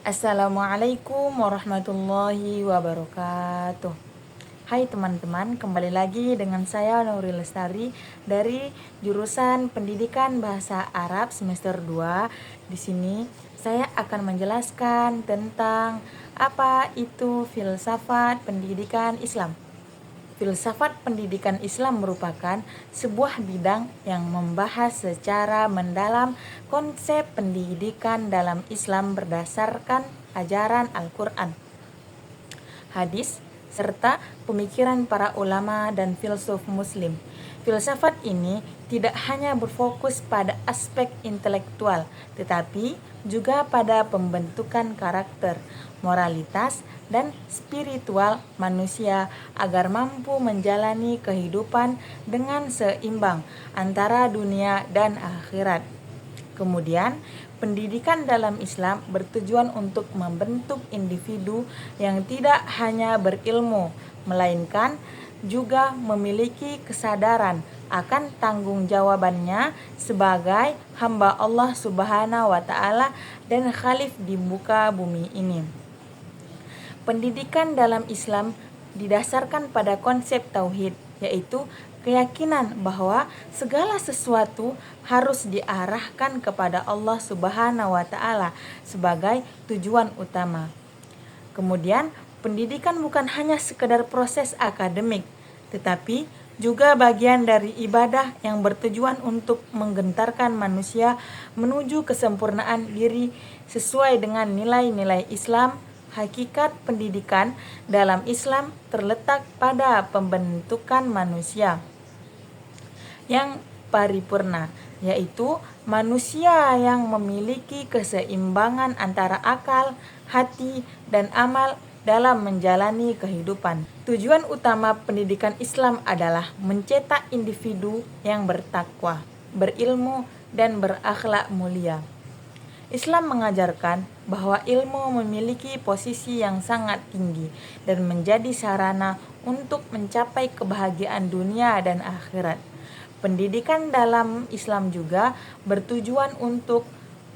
Assalamualaikum warahmatullahi wabarakatuh. Hai teman-teman, kembali lagi dengan saya Nuril Lestari dari jurusan Pendidikan Bahasa Arab semester 2. Di sini saya akan menjelaskan tentang apa itu filsafat pendidikan Islam. Filsafat pendidikan Islam merupakan sebuah bidang yang membahas secara mendalam konsep pendidikan dalam Islam berdasarkan ajaran Al-Quran, hadis, serta pemikiran para ulama dan filsuf muslim. Filsafat ini tidak hanya berfokus pada aspek intelektual, tetapi juga pada pembentukan karakter, moralitas, dan spiritual manusia agar mampu menjalani kehidupan dengan seimbang antara dunia dan akhirat. Kemudian, pendidikan dalam Islam bertujuan untuk membentuk individu yang tidak hanya berilmu, melainkan juga memiliki kesadaran akan tanggung jawabannya sebagai hamba Allah Subhanahu wa Ta'ala dan khalif di muka bumi ini. Pendidikan dalam Islam didasarkan pada konsep tauhid, yaitu keyakinan bahwa segala sesuatu harus diarahkan kepada Allah Subhanahu wa Ta'ala sebagai tujuan utama. Kemudian, pendidikan bukan hanya sekedar proses akademik, tetapi juga bagian dari ibadah yang bertujuan untuk menggentarkan manusia menuju kesempurnaan diri sesuai dengan nilai-nilai Islam. Hakikat pendidikan dalam Islam terletak pada pembentukan manusia yang paripurna, yaitu manusia yang memiliki keseimbangan antara akal, hati, dan amal dalam menjalani kehidupan. Tujuan utama pendidikan Islam adalah mencetak individu yang bertakwa, berilmu, dan berakhlak mulia. Islam mengajarkan bahwa ilmu memiliki posisi yang sangat tinggi dan menjadi sarana untuk mencapai kebahagiaan dunia dan akhirat. Pendidikan dalam Islam juga bertujuan untuk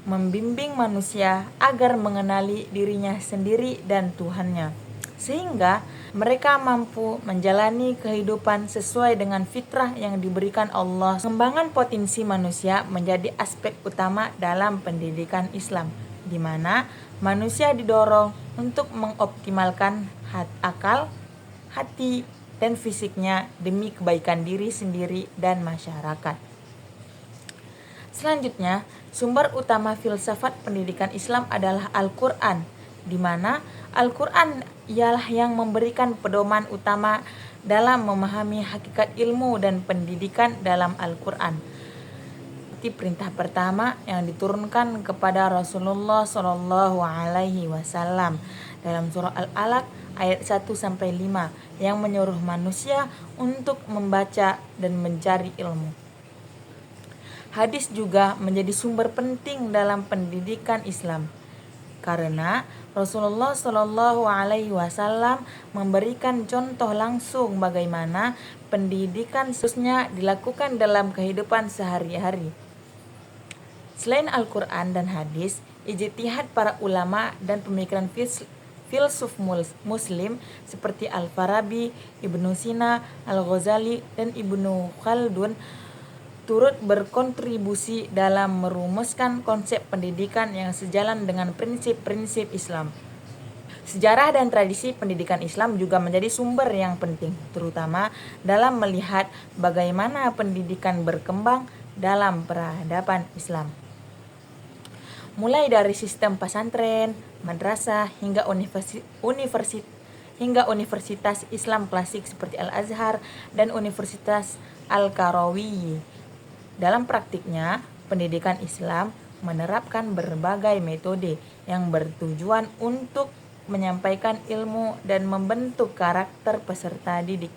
membimbing manusia agar mengenali dirinya sendiri dan Tuhannya, sehingga mereka mampu menjalani kehidupan sesuai dengan fitrah yang diberikan Allah. Pengembangan potensi manusia menjadi aspek utama dalam pendidikan Islam, di mana manusia didorong untuk mengoptimalkan akal, hati, dan fisiknya demi kebaikan diri sendiri dan masyarakat. Selanjutnya, sumber utama filsafat pendidikan Islam adalah Al-Quran, di mana Al-Quran ialah yang memberikan pedoman utama dalam memahami hakikat ilmu dan pendidikan dalam Al-Quran. Seperti perintah pertama yang diturunkan kepada Rasulullah SAW dalam surah Al-Alaq ayat 1-5 yang menyuruh manusia untuk membaca dan mencari ilmu. Hadis juga menjadi sumber penting dalam pendidikan Islam, karena Rasulullah SAW memberikan contoh langsung bagaimana pendidikan khususnya dilakukan dalam kehidupan sehari-hari. Selain Al-Quran dan hadis, ijtihad para ulama dan pemikiran filsuf muslim seperti Al-Farabi, Ibnu Sina, Al-Ghazali, dan Ibnu Khaldun turut berkontribusi dalam merumuskan konsep pendidikan yang sejalan dengan prinsip-prinsip Islam. Sejarah dan tradisi pendidikan Islam juga menjadi sumber yang penting, terutama dalam melihat bagaimana pendidikan berkembang dalam peradaban Islam. Mulai dari sistem pesantren, madrasah, hingga universitas Islam klasik seperti Al-Azhar dan Universitas Al-Qarawiyyi. Dalam praktiknya, pendidikan Islam menerapkan berbagai metode yang bertujuan untuk menyampaikan ilmu dan membentuk karakter peserta didik.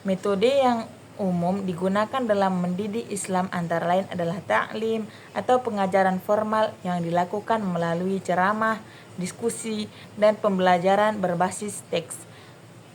Metode yang umum digunakan dalam mendidik Islam antara lain adalah ta'lim atau pengajaran formal yang dilakukan melalui ceramah, diskusi, dan pembelajaran berbasis teks.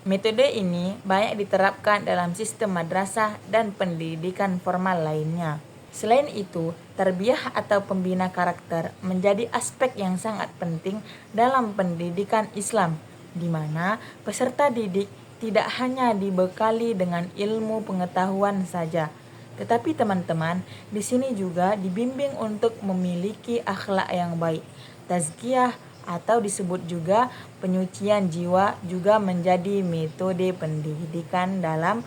Metode ini banyak diterapkan dalam sistem madrasah dan pendidikan formal lainnya. Selain itu, tarbiyah atau pembina karakter menjadi aspek yang sangat penting dalam pendidikan Islam, di mana peserta didik tidak hanya dibekali dengan ilmu pengetahuan saja, tetapi teman-teman di sini juga dibimbing untuk memiliki akhlak yang baik. Tazkiyah atau disebut juga penyucian jiwa juga menjadi metode pendidikan dalam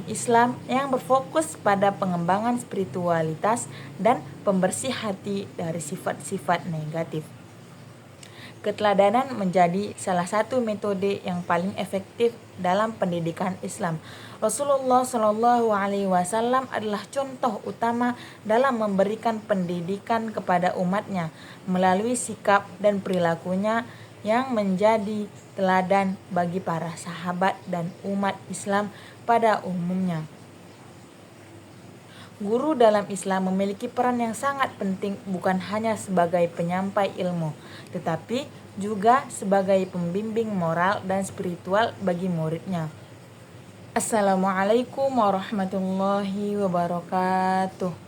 Islam yang berfokus pada pengembangan spiritualitas dan pembersih hati dari sifat-sifat negatif. Keteladanan menjadi salah satu metode yang paling efektif dalam pendidikan Islam. Rasulullah Shallallahu Alaihi Wasallam adalah contoh utama dalam memberikan pendidikan kepada umatnya melalui sikap dan perilakunya yang menjadi teladan bagi para sahabat dan umat Islam pada umumnya. Guru dalam Islam memiliki peran yang sangat penting bukan hanya sebagai penyampai ilmu, tetapi juga sebagai pembimbing moral dan spiritual bagi muridnya. Assalamualaikum warahmatullahi wabarakatuh.